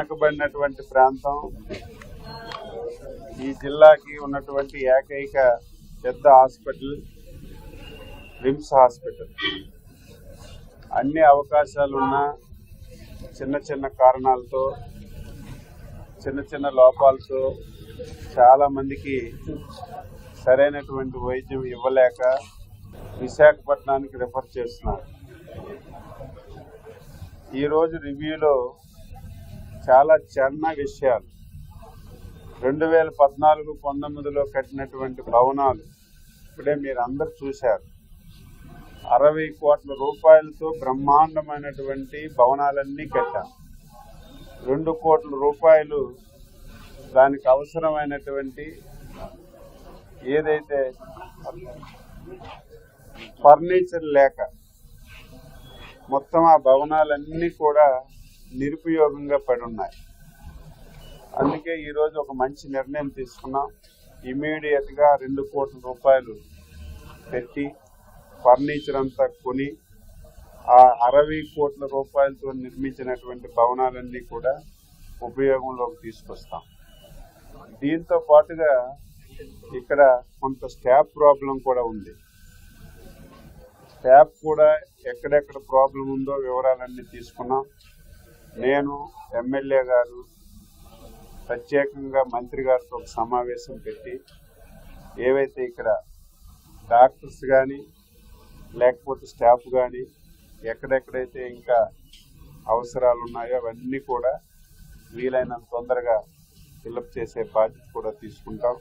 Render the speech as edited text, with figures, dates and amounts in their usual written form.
వెనుకబడినటువంటి ప్రాంతం. ఈ జిల్లాకి ఉన్నటువంటి ఏకైక పెద్ద హాస్పిటల్ రిమ్స్ హాస్పిటల్. అన్ని అవకాశాలున్నా చిన్న చిన్న కారణాలతో, చిన్న చిన్న లోపాలతో చాలా మందికి సరైనటువంటి వైద్యం ఇవ్వలేక విశాఖపట్నానికి రిఫర్ చేస్తున్నారు. ఈరోజు రివ్యూలో చాలా చిన్న విషయాలు, 2014-19లో కట్టినటువంటి భవనాలు ఇప్పుడే మీరు అందరు చూశారు. 60 కోట్ల రూపాయలతో బ్రహ్మాండమైనటువంటి భవనాలన్నీ కట్టాం. 2 కోట్ల రూపాయలు దానికి అవసరమైనటువంటి ఏదైతే ఫర్నిచర్ లేక మొత్తం ఆ భవనాలన్నీ కూడా నిరుపయోగంగా పడి ఉన్నాయి. అందుకే ఈరోజు ఒక మంచి నిర్ణయం తీసుకున్నాం. ఇమీడియట్గా 2 కోట్ల రూపాయలు పెట్టి ఫర్నిచర్ అంతా కొని ఆ 60 కోట్ల రూపాయలతో నిర్మించినటువంటి భవనాలన్నీ కూడా ఉపయోగంలోకి తీసుకొస్తాం. దీంతో పాటుగా ఇక్కడ కొంత స్టాఫ్ ప్రాబ్లం కూడా ఉంది. స్టాఫ్ కూడా ఎక్కడెక్కడ ప్రాబ్లం ఉందో వివరాలన్నీ తీసుకున్నాం. నేను, ఎమ్మెల్యే గారు ప్రత్యేకంగా మంత్రి గారితో ఒక సమావేశం పెట్టి ఏవైతే ఇక్కడ డాక్టర్స్ కానీ లేకపోతే స్టాఫ్ కానీ ఎక్కడెక్కడైతే ఇంకా అవసరాలు ఉన్నాయో అవన్నీ కూడా వీలైనంత తొందరగా ఫిలప్ చేసే బాధ్యత కూడా తీసుకుంటాం.